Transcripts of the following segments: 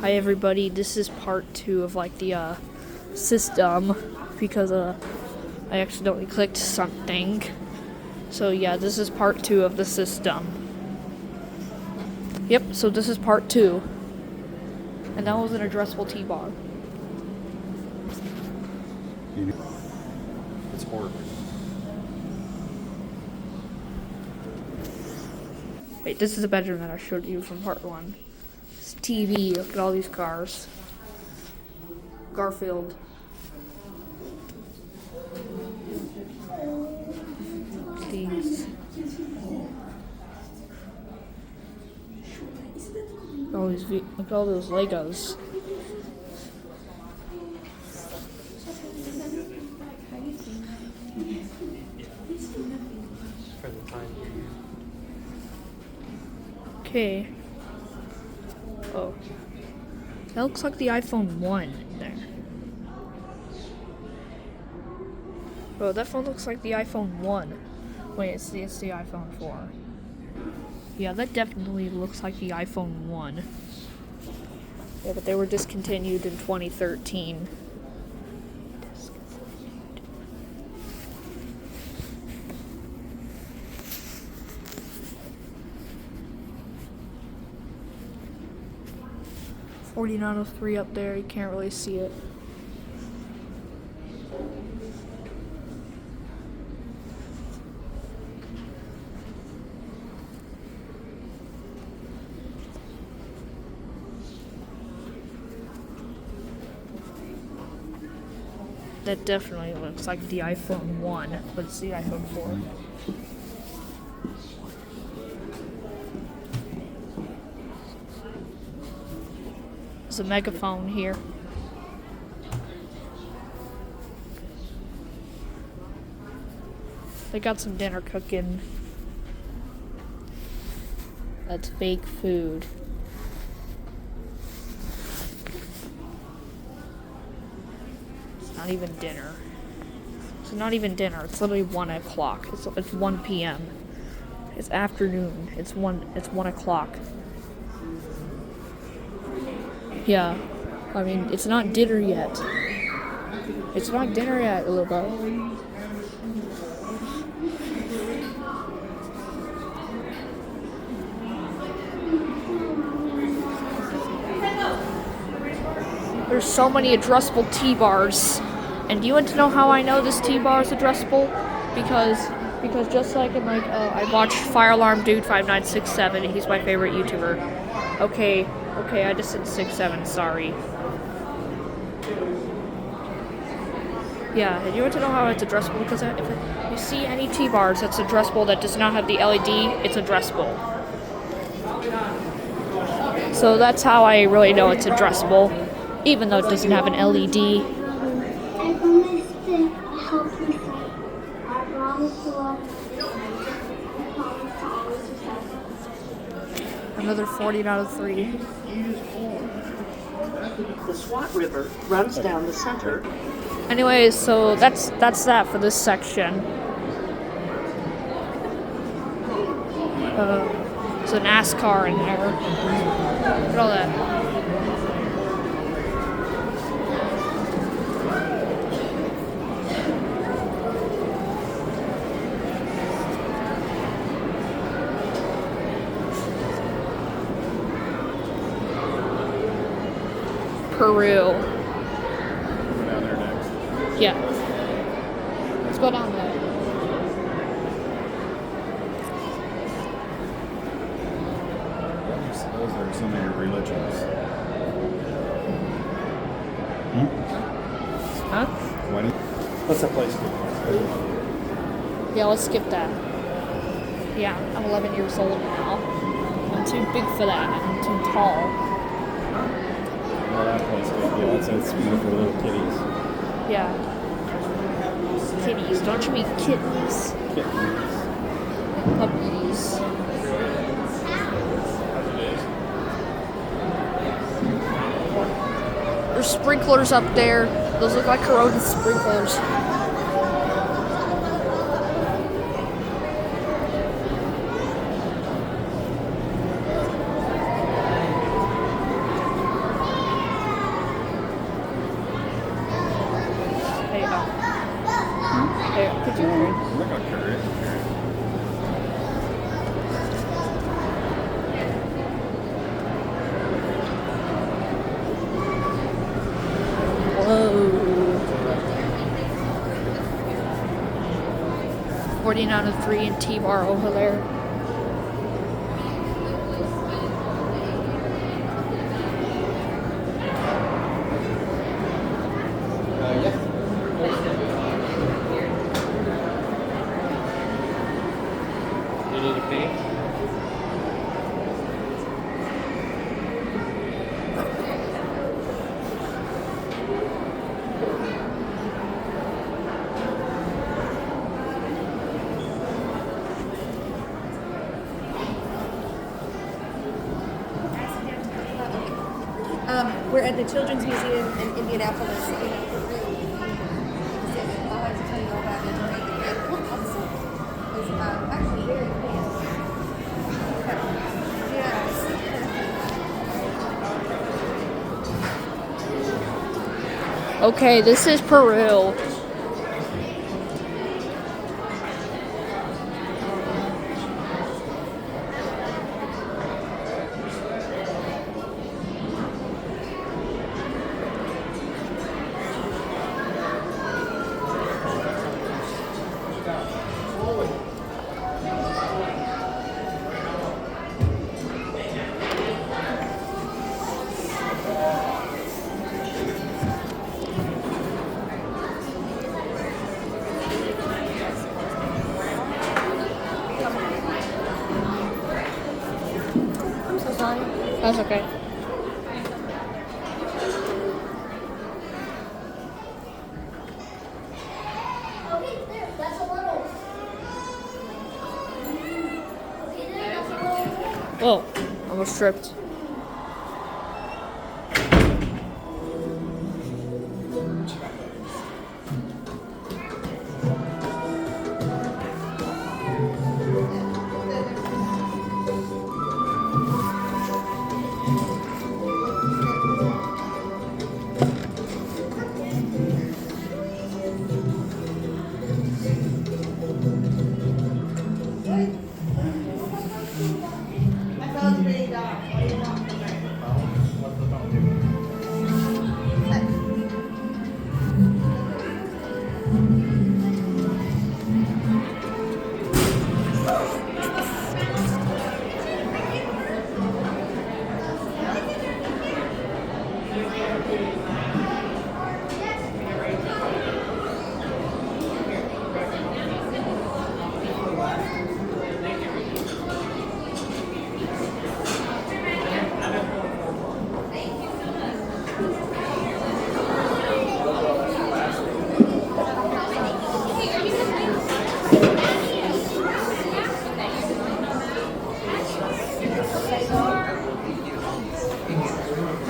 Hi everybody, this is part 2 of like the system because I accidentally clicked something. So yeah, this is part 2 of the system. Yep, so this is part 2. And that was an addressable T-bar. It's horrible. Wait, this is the bedroom that I showed you from part 1. It's TV, look at all these cars. Garfield. These. Look at all those Legos. Okay. Oh. That looks like the iPhone 1 in there. Bro, that phone looks like the iPhone 1. Wait, it's the iPhone 4. Yeah, that definitely looks like the iPhone 1. Yeah, but they were discontinued in 2013. $49.03 up there, you can't really see it. That definitely looks like the iPhone 1, but it's the iPhone 4. There's a megaphone here. They got some dinner cooking. That's fake food. It's not even dinner. It's not even dinner. It's literally 1 o'clock. It's 1 p.m. It's afternoon. It's 1 o'clock. Yeah, I mean, it's not dinner yet. It's not dinner yet, little bro. There's so many addressable T-bars. And do you want to know how I know this T-bar is addressable? Because just like in I watch Fire Alarm Dude 5967. He's my favorite YouTuber. Okay, I just said 67, sorry. Yeah, and you want to know how it's addressable? Because if you see any T-bars that's addressable that does not have the LED, it's addressable. So that's how I really know it's addressable, even though it doesn't have an LED. Another 40/3. The Swat River runs down the center. Anyways, so that's that for this section. There's a NASCAR in there. Look at all that. Peru. We'll go down there next. Yeah. Let's go down there. I suppose there are so many religions. Huh? What's that place called? Yeah, let's skip that. Yeah, I'm 11 years old now. I'm too big for that. I'm too tall. Oh, that place. Yeah, that's beautiful little kitties. Yeah. Kitties. Don't you mean kittens? Kittens. Puppies. There's sprinklers up there. Those look like corroded sprinklers. Karen. Look on Current. Whoa. 14 out of 3 in T-bar over there. You need a pay? We're at the Children's Museum in Indianapolis. I'll have to tell you all about it. It's actually very big. Yes. Okay, this is Peru. I'm so sorry. That's okay. Whoa, almost tripped.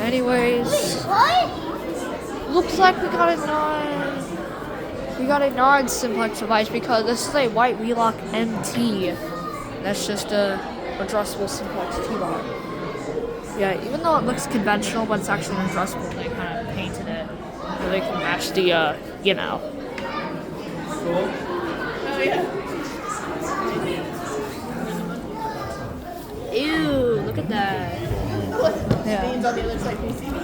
Anyways, looks like we got a non-simplex device because this is a white Wheelock MT. That's just a addressable simplex T-bar. Yeah, even though it looks conventional, but it's actually addressable, they kind of painted it so they can match the, you know. Oh, yeah. Ew, look at that. Yeah. Beans on the other side. Can you see me?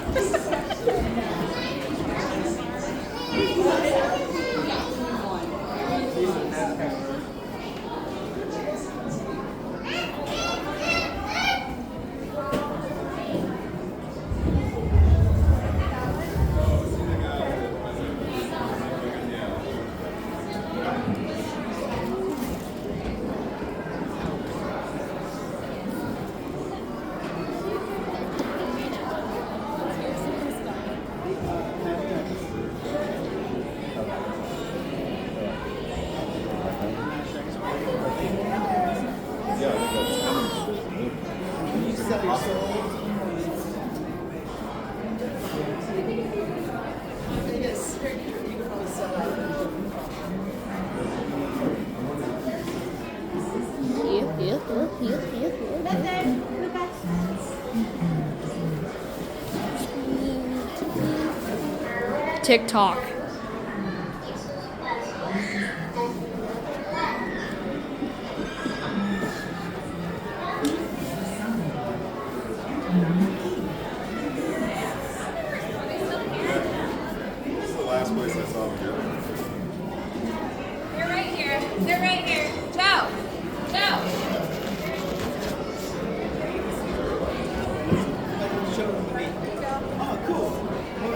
TikTok.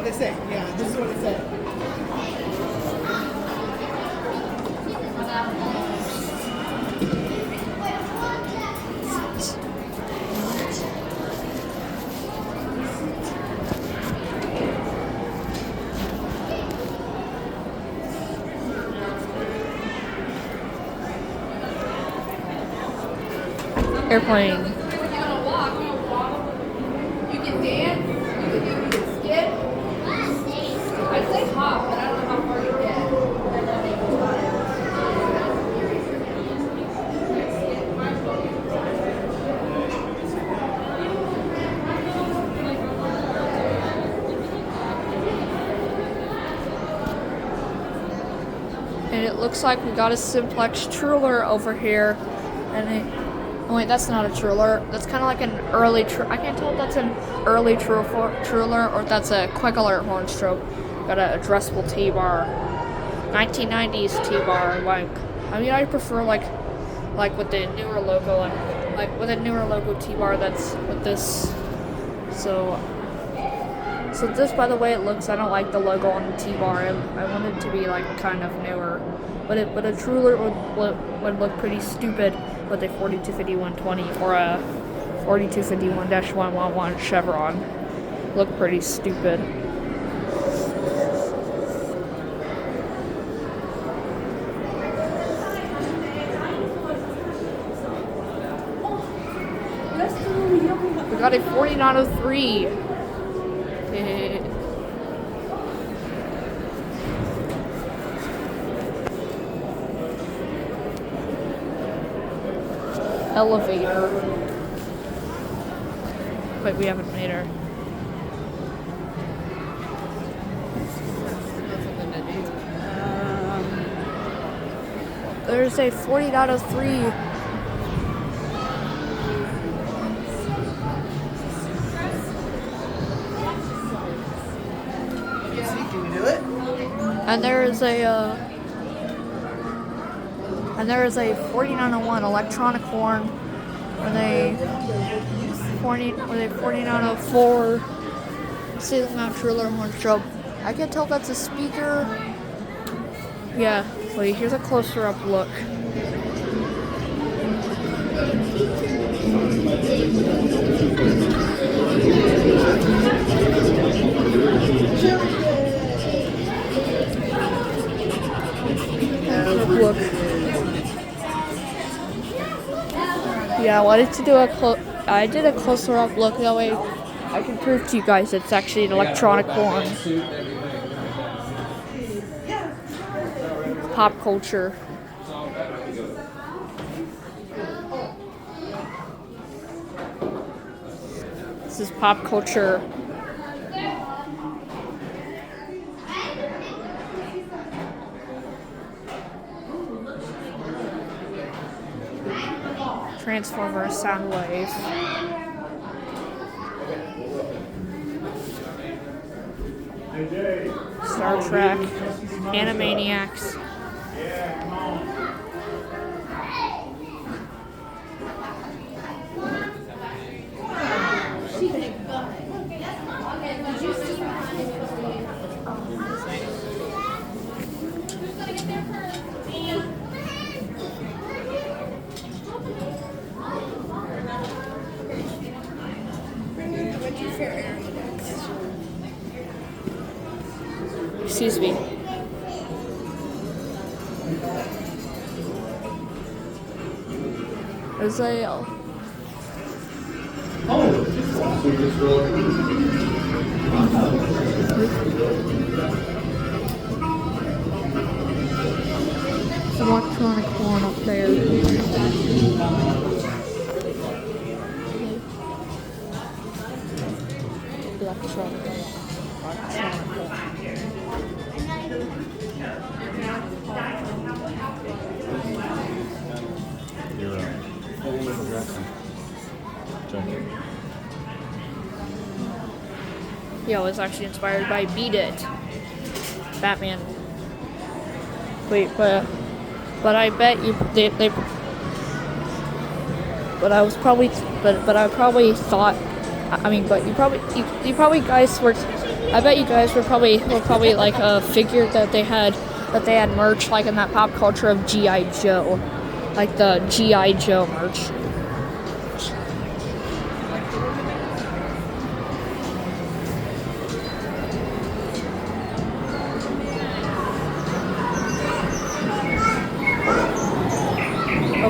what they say. Yeah, this is what it said. Airplane. You can walk, you can dance, you can skip. I'd say hop, but I don't know how far you get. And it looks like we got a simplex truller over here. And oh wait, that's not a truller. That's kind of like an early I can't tell if that's an early truller or if that's a quick alert horn stroke. Got a addressable T-bar. 1990s T-bar. Like, I mean, I prefer like with the newer logo, like with a newer logo T-bar that's with this. So this, by the way, it looks. I don't like the logo on the T-bar. I want it to be like kind of newer, but a truller would look pretty stupid with a 4250-120 or a 4251-111 Chevron. Look pretty stupid. We got a 4903. Elevator. Wait, we haven't made her. There's a 40.03. Can we do it? And there is a 4901 electronic horn with a 4904 ceiling mount truller horn strobe. I can tell that's a speaker. Yeah, wait, here's a closer up look. Look. Yeah, I wanted to do I did a closer up look, that way I can prove to you guys it's actually an electronic horn. Pop culture. This is pop culture. Transformer Soundwave. Star Trek. Animaniacs. Excuse me. There's a electronic horn up there. Electronic horn. You're full dressing. Junkie. Yeah, it was actually inspired by Beat It. Batman. Wait, but I bet you they but I probably thought, I mean, but you probably guys were I bet you guys were probably like figured that they had merch like in that pop culture of G.I. Joe, like the G.I. Joe merch.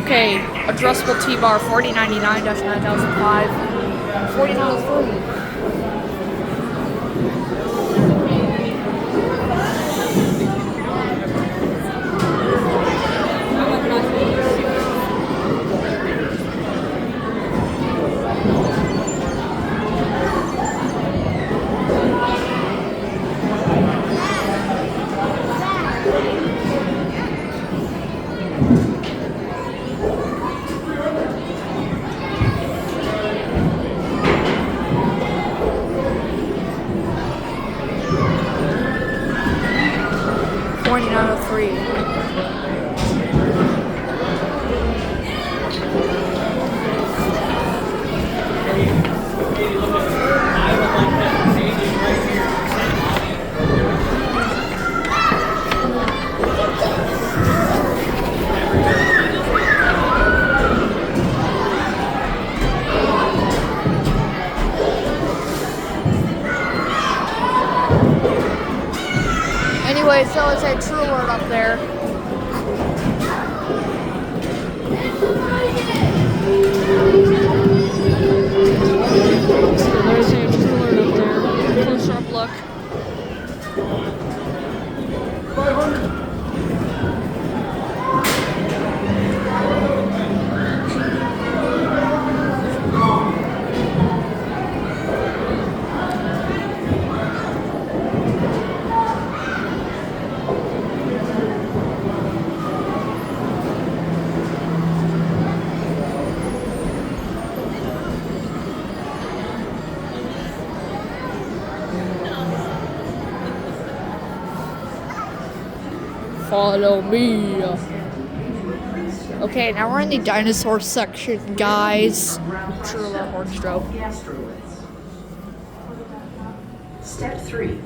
Okay, addressable T-bar 4099-9005, 4903. Anyway, so it's a true word up there. So there's a true word up there. Close up look. Follow me. Okay, now we're in the dinosaur section, guys. Trula Hornstroke. Step 3.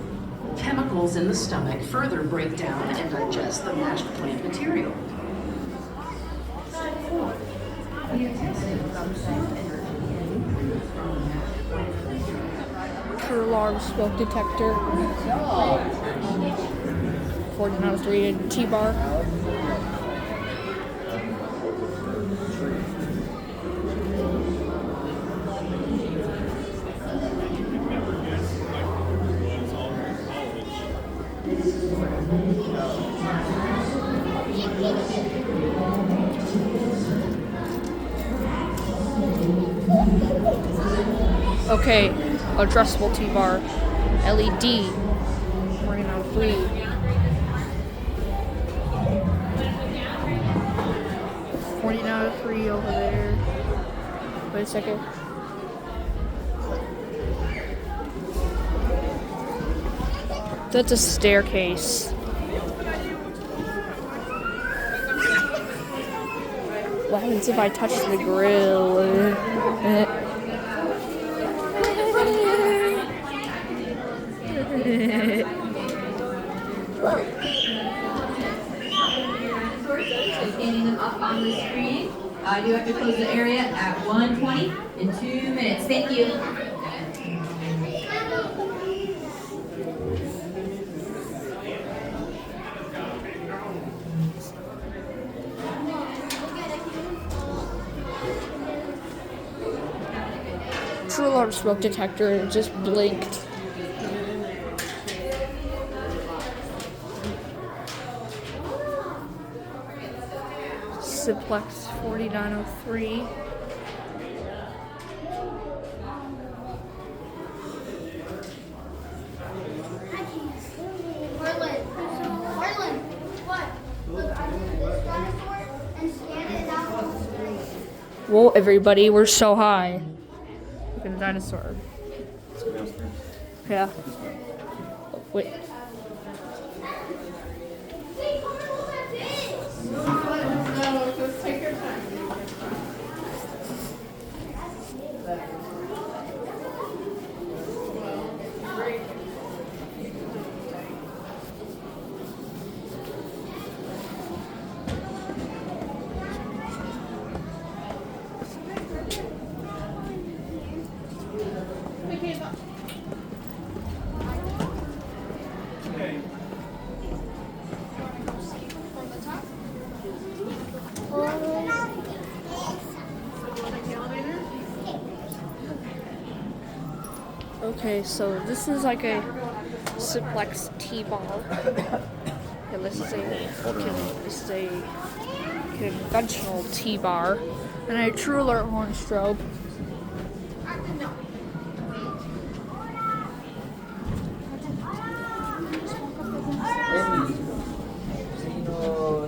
Chemicals in the stomach further break down and digest the mashed plant material. Step 4. The intestines absorb energy and nutrients from the mashed plant material. True alarm smoke detector. 4903 T-bar. Okay, addressable T-bar. LED. 4903. 4903 over there. Wait a second. That's a staircase. What happens if I touch the grill? Standing them up on the screen. I do have to close the area at 1:20 in 2 minutes. Thank you. True alarm smoke detector and it just blinked. Simplex 4903. Marlon, what? Look, I took this dinosaur and scanned it out on the screen. Whoa, everybody, we're so high. Look at the dinosaur. Yeah. Oh, wait. No, just take your time. Okay, so this is like a Simplex T-bar. And this is a conventional T-bar. And a True Alert horn strobe.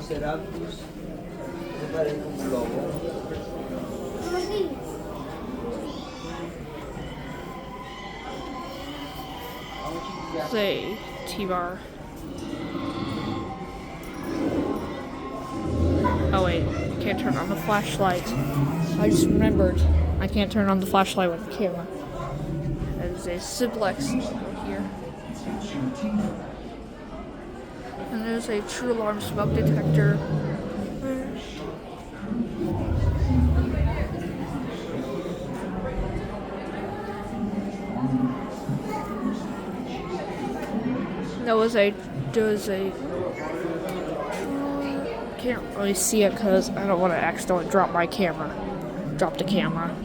Ceraptus, me parece un globo. It's a T-bar. Oh wait, can't turn on the flashlight. I just remembered I can't turn on the flashlight with the camera. There's a Simplex over here. And there's a True Alarm smoke detector. There was a can't really see it because I don't want to accidentally drop my camera. Drop the camera.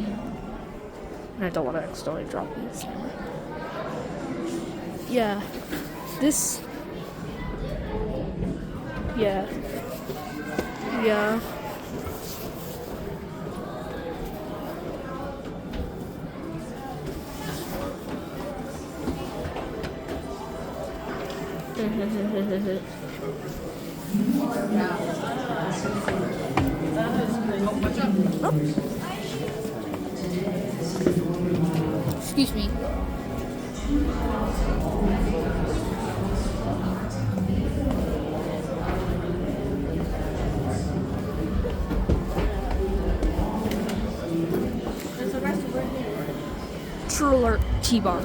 And I don't want to accidentally drop the camera. Yeah. This. Yeah. Yeah. Excuse me. True Alert T-bar.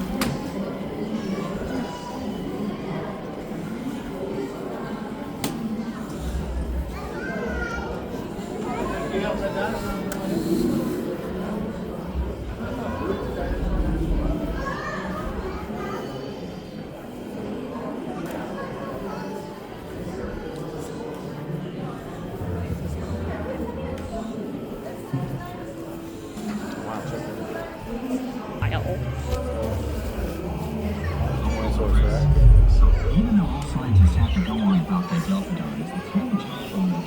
Wow, check it out. Even though all scientists have to go on about their delta dogs, the temperature on the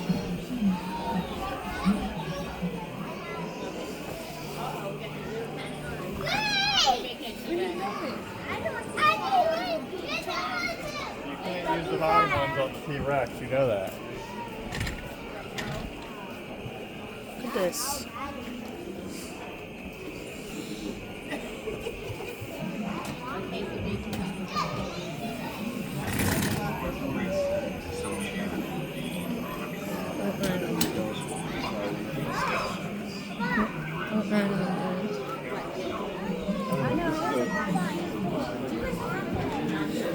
You can't use the bottom ones on the T-Rex, you know that. Look at this.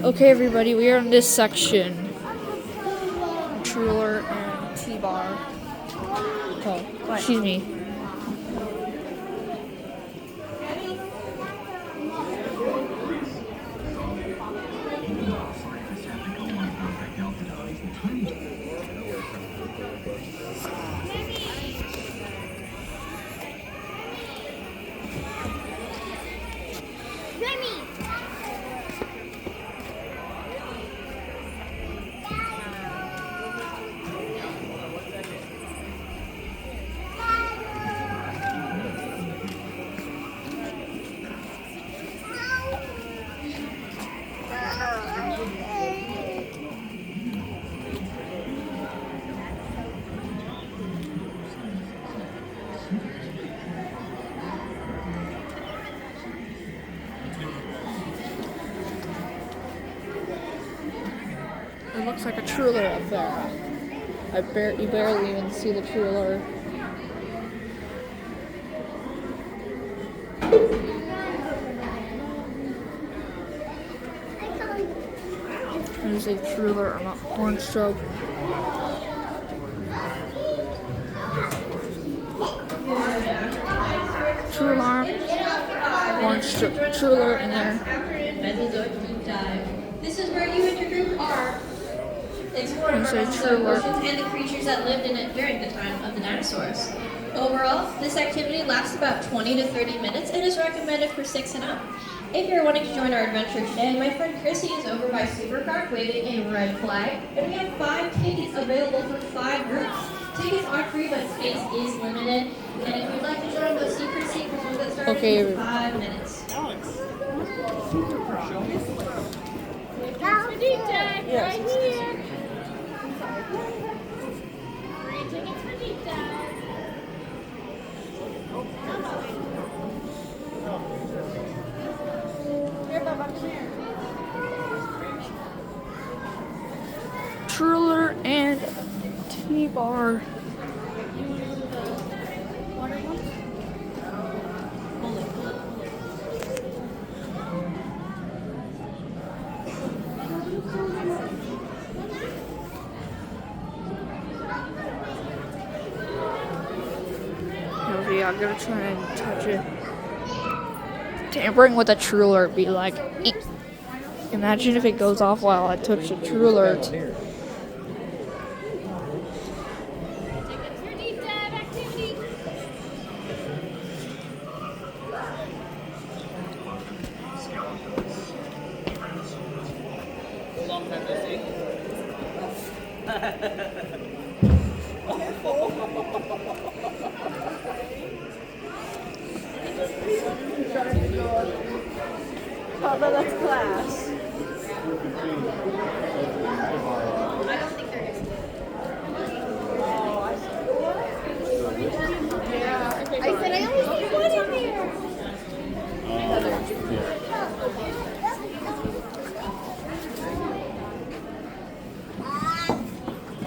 Okay, everybody, we are in this section. True Alert and T-bar. Oh, excuse me. It looks like a True Alert up there. You barely even see the True Alert. There's a True Alert on a horn strobe. True Alarm, horn strobe, True Alert in there. Mesozoic deep dive. This is where you and your group are exploring It's a the True Alert. oceans and the creatures that lived in it during the time of the dinosaurs. Overall, this activity lasts about 20 to 30 minutes and is recommended for 6 and up. If you're wanting to join our adventure today, my friend Chrissy is over by Supercard waving a red flag, and we have 5 tickets available for 5 groups. Tickets are free, but space is limited. And if you'd like to join the secret seekers, we'll get started in 5 minutes. Right here. Free tickets for deep dive. Here, Bubba, come here. Truller and T-bar. I'm gonna try and touch it. Tampering with a Truller would be like, eek. Imagine if it goes off while I touch a Truller. Tickets for deep dive activity. Papa, that's class. I don't think there is. I said I only see one in there.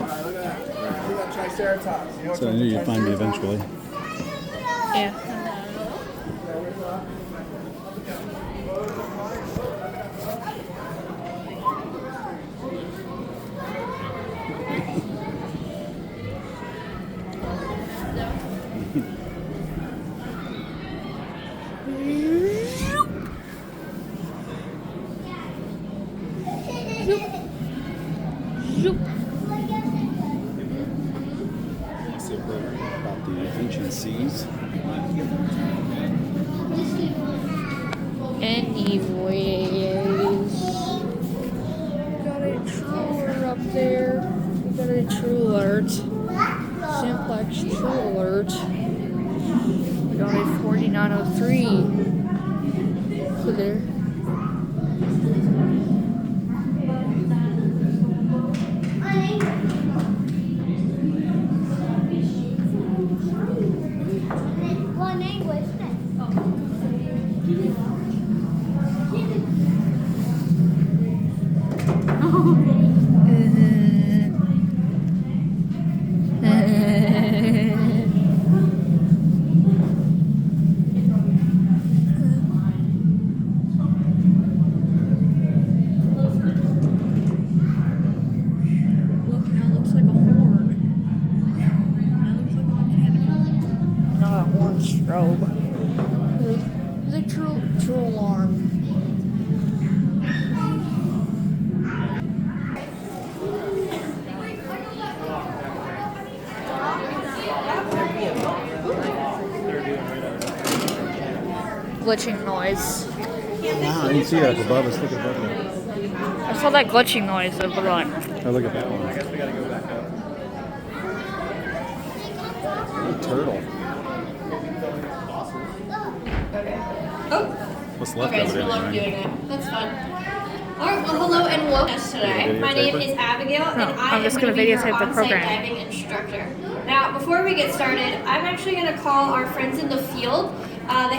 Alright, look at that. We got Triceratops. You know So I knew you'd find me eventually. Yeah. So about the ancient seas. Anyways, got a Truller up there. We got a Truller. Simplex Truller. We got a 4903. So there. One English. Look, now it looks like a horn. Now it looks like a mechanical. Not a horn strobe. It's a true alarm. Glitching noise. Wow, I didn't see that above us. Look above that. I saw that glitching noise, but like, Oh, look at that one. A turtle. Oh, What's left okay, of so it we're not anyway? doing it. That's fun. Alright, well hello and welcome to us today. My name is Abigail and I I'm just am gonna going to be your videotape the on-site program. diving instructor. Now, before we get started, I'm actually going to call our friends in the field. They have